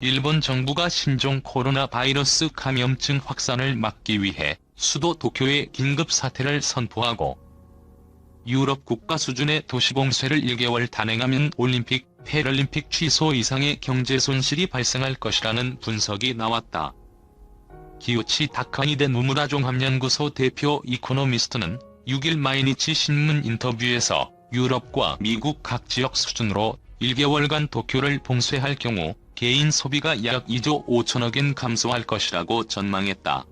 일본 정부가 신종 코로나 바이러스 감염증 확산을 막기 위해 수도 도쿄에 긴급 사태를 선포하고 유럽 국가 수준의 도시봉쇄를 1개월 단행하면 올림픽, 패럴림픽 취소 이상의 경제 손실이 발생할 것이라는 분석이 나왔다. 기요치 다카이데 노무라 종합연구소 대표 이코노미스트는 6일 마이니치 신문 인터뷰에서 유럽과 미국 각 지역 수준으로 1개월간 도쿄를 봉쇄할 경우 개인 소비가 약 2조 5천억엔 감소할 것이라고 전망했다.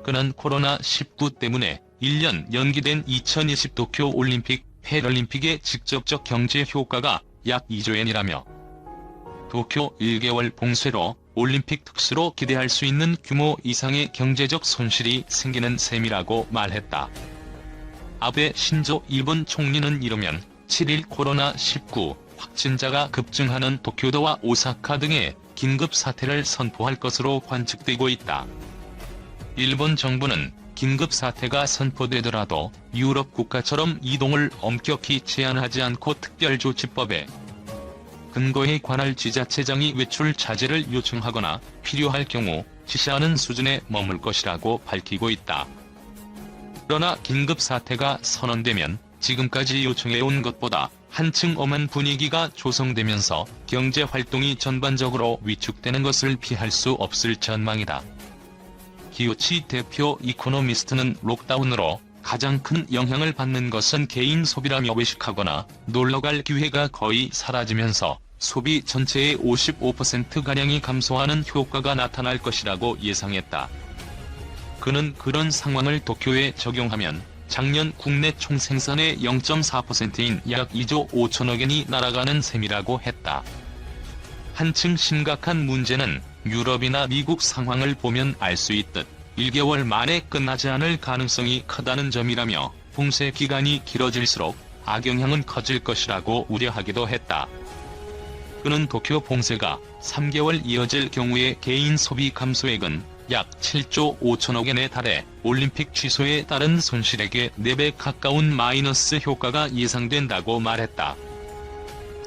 그는 코로나19 때문에 1년 연기된 2020 도쿄 올림픽, 패럴림픽의 직접적 경제 효과가 약 2조엔이라며 도쿄 1개월 봉쇄로 올림픽 특수로 기대할 수 있는 규모 이상의 경제적 손실이 생기는 셈이라고 말했다. 아베 신조 일본 총리는 이르면 7일 코로나19 확진자가 급증하는 도쿄도와 오사카 등에 긴급 사태를 선포할 것으로 관측되고 있다. 일본 정부는 긴급 사태가 선포되더라도 유럽 국가처럼 이동을 엄격히 제한하지 않고 특별조치법에 근거에 관할 지자체장이 외출 자제를 요청하거나 필요할 경우 지시하는 수준에 머물 것이라고 밝히고 있다. 그러나 긴급 사태가 선언되면 지금까지 요청해온 것보다 한층 엄한 분위기가 조성되면서 경제 활동이 전반적으로 위축되는 것을 피할 수 없을 전망이다. 기요치 대표 이코노미스트는 록다운으로 가장 큰 영향을 받는 것은 개인 소비라며 외식하거나 놀러갈 기회가 거의 사라지면서 소비 전체의 55%가량이 감소하는 효과가 나타날 것이라고 예상했다. 그는 그런 상황을 도쿄에 적용하면 작년 국내 총생산의 0.4%인 약 2조 5천억엔이 날아가는 셈이라고 했다. 한층 심각한 문제는 유럽이나 미국 상황을 보면 알 수 있듯 1개월 만에 끝나지 않을 가능성이 크다는 점이라며 봉쇄 기간이 길어질수록 악영향은 커질 것이라고 우려하기도 했다. 그는 도쿄 봉쇄가 3개월 이어질 경우에 개인 소비 감소액은 약 7조 5천억엔에 달해 올림픽 취소에 따른 손실액의 4배 가까운 마이너스 효과가 예상된다고 말했다.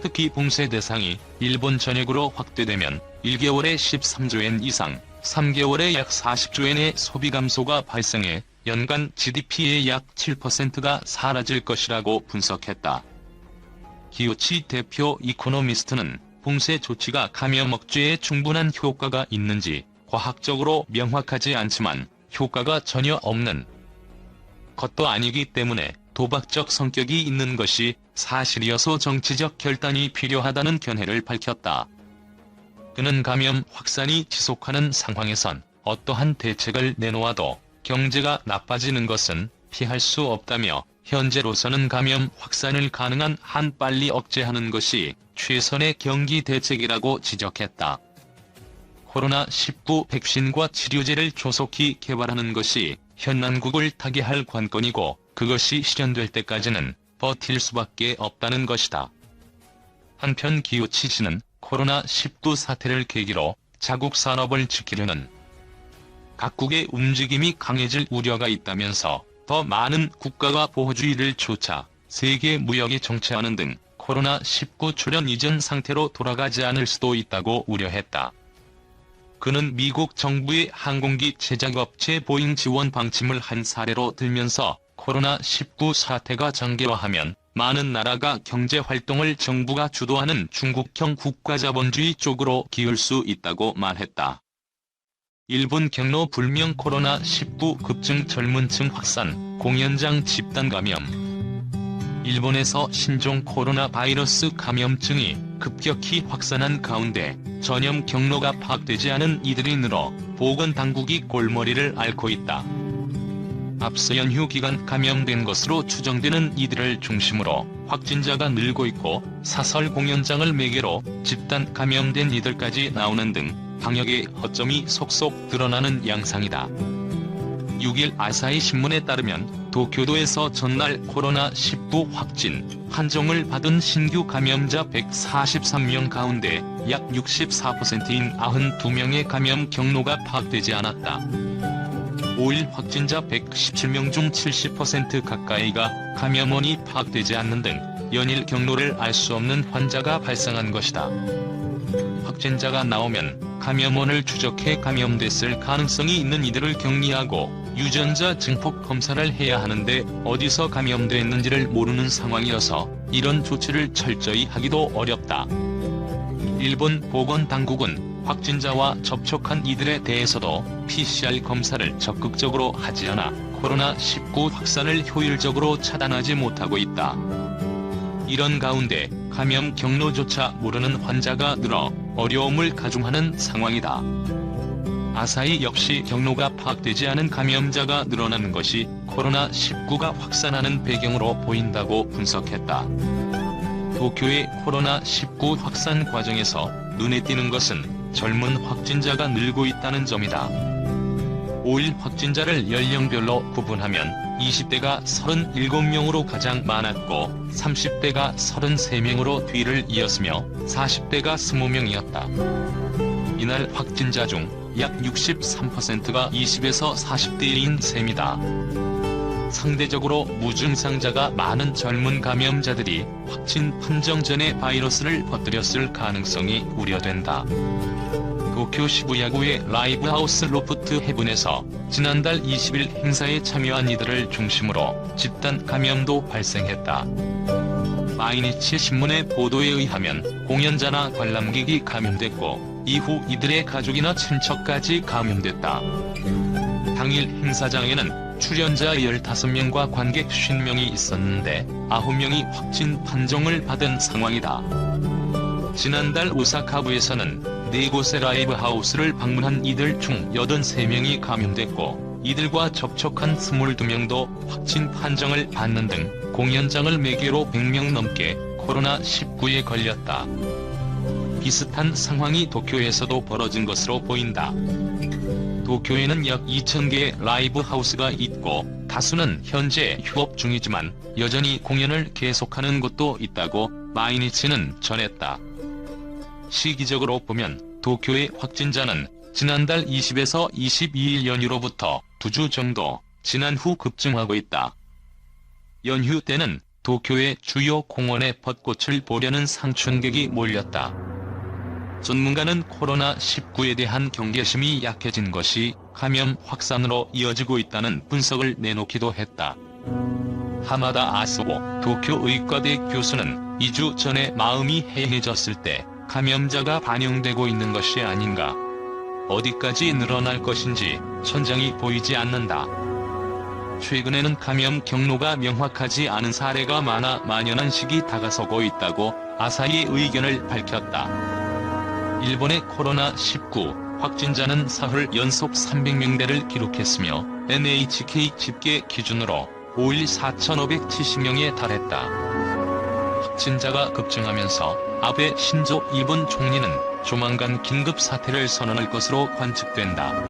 특히 봉쇄 대상이 일본 전역으로 확대되면 1개월에 13조엔 이상, 3개월에 약 40조엔의 소비 감소가 발생해 연간 GDP의 약 7%가 사라질 것이라고 분석했다. 기요치 대표 이코노미스트는 봉쇄 조치가 감염 억제에 충분한 효과가 있는지 과학적으로 명확하지 않지만 효과가 전혀 없는 것도 아니기 때문에 도박적 성격이 있는 것이 사실이어서 정치적 결단이 필요하다는 견해를 밝혔다. 그는 감염 확산이 지속하는 상황에선 어떠한 대책을 내놓아도 경제가 나빠지는 것은 피할 수 없다며 현재로서는 감염 확산을 가능한 한 빨리 억제하는 것이 최선의 경기 대책이라고 지적했다. 코로나19 백신과 치료제를 조속히 개발하는 것이 현난국을 타개할 관건이고 그것이 실현될 때까지는 버틸 수밖에 없다는 것이다. 한편 기요치 씨는 코로나19 사태를 계기로 자국 산업을 지키려는 각국의 움직임이 강해질 우려가 있다면서 더 많은 국가가 보호주의를 좇아 세계 무역에 정체하는 등 코로나19 출현 이전 상태로 돌아가지 않을 수도 있다고 우려했다. 그는 미국 정부의 항공기 제작업체 보잉 지원 방침을 한 사례로 들면서 코로나19 사태가 장기화하면 많은 나라가 경제활동을 정부가 주도하는 중국형 국가자본주의 쪽으로 기울 수 있다고 말했다. 일본 경로 불명 코로나19 급증 젊은층 확산, 공연장 집단 감염. 일본에서 신종 코로나 바이러스 감염증이 급격히 확산한 가운데 전염 경로가 파악되지 않은 이들이 늘어 보건당국이 골머리를 앓고 있다. 앞서 연휴 기간 감염된 것으로 추정되는 이들을 중심으로 확진자가 늘고 있고 사설 공연장을 매개로 집단 감염된 이들까지 나오는 등 방역의 허점이 속속 드러나는 양상이다. 6일 아사히 신문에 따르면 도쿄도에서 전날 코로나19 확진 판정을 받은 신규 감염자 143명 가운데 약 64%인 92명의 감염 경로가 파악되지 않았다. 5일 확진자 117명 중 70% 가까이가 감염원이 파악되지 않는 등 연일 경로를 알 수 없는 환자가 발생한 것이다. 확진자가 나오면 감염원을 추적해 감염됐을 가능성이 있는 이들을 격리하고 유전자 증폭 검사를 해야 하는데 어디서 감염됐는지를 모르는 상황이어서 이런 조치를 철저히 하기도 어렵다. 일본 보건당국은 확진자와 접촉한 이들에 대해서도 PCR 검사를 적극적으로 하지 않아 코로나19 확산을 효율적으로 차단하지 못하고 있다. 이런 가운데 감염 경로조차 모르는 환자가 늘어 어려움을 가중하는 상황이다. 아사히 역시 경로가 파악되지 않은 감염자가 늘어나는 것이 코로나19가 확산하는 배경으로 보인다고 분석했다. 도쿄의 코로나19 확산 과정에서 눈에 띄는 것은 젊은 확진자가 늘고 있다는 점이다. 5일 확진자를 연령별로 구분하면 20대가 37명으로 가장 많았고 30대가 33명으로 뒤를 이었으며 40대가 20명이었다. 이날 확진자 중 약 63%가 20에서 40대인 셈이다. 상대적으로 무증상자가 많은 젊은 감염자들이 확진 판정 전에 바이러스를 퍼뜨렸을 가능성이 우려된다. 도쿄 시부야구의 라이브하우스 로프트 헤븐에서 지난달 20일 행사에 참여한 이들을 중심으로 집단 감염도 발생했다. 마이니치 신문의 보도에 의하면 공연자나 관람객이 감염됐고 이후 이들의 가족이나 친척까지 감염됐다. 당일 행사장에는 출연자 15명과 관객 50명이 있었는데 9명이 확진 판정을 받은 상황이다. 지난달 오사카부에서는 4곳의 라이브 하우스를 방문한 이들 중 83명이 감염됐고 이들과 접촉한 22명도 확진 판정을 받는 등 공연장을 매개로 100명 넘게 코로나19에 걸렸다. 비슷한 상황이 도쿄에서도 벌어진 것으로 보인다. 도쿄에는 약 2,000개의 라이브 하우스가 있고 다수는 현재 휴업 중이지만 여전히 공연을 계속하는 곳도 있다고 마이니치는 전했다. 시기적으로 보면 도쿄의 확진자는 지난달 20에서 22일 연휴로부터 2주 정도 지난 후 급증하고 있다. 연휴 때는 도쿄의 주요 공원에 벚꽃을 보려는 상춘객이 몰렸다. 전문가는 코로나19에 대한 경계심이 약해진 것이 감염 확산으로 이어지고 있다는 분석을 내놓기도 했다. 하마다 아스오 도쿄 의과대 교수는 2주 전에 마음이 해이해졌을 때 감염자가 반영되고 있는 것이 아닌가. 어디까지 늘어날 것인지 천장이 보이지 않는다. 최근에는 감염 경로가 명확하지 않은 사례가 많아 만연한 시기 다가서고 있다고 아사히의 의견을 밝혔다. 일본의 코로나19 확진자는 사흘 연속 300명대를 기록했으며 NHK 집계 기준으로 5일 4,570명에 달했다. 확진자가 급증하면서 아베 신조 일본 총리는 조만간 긴급 사태를 선언할 것으로 관측된다.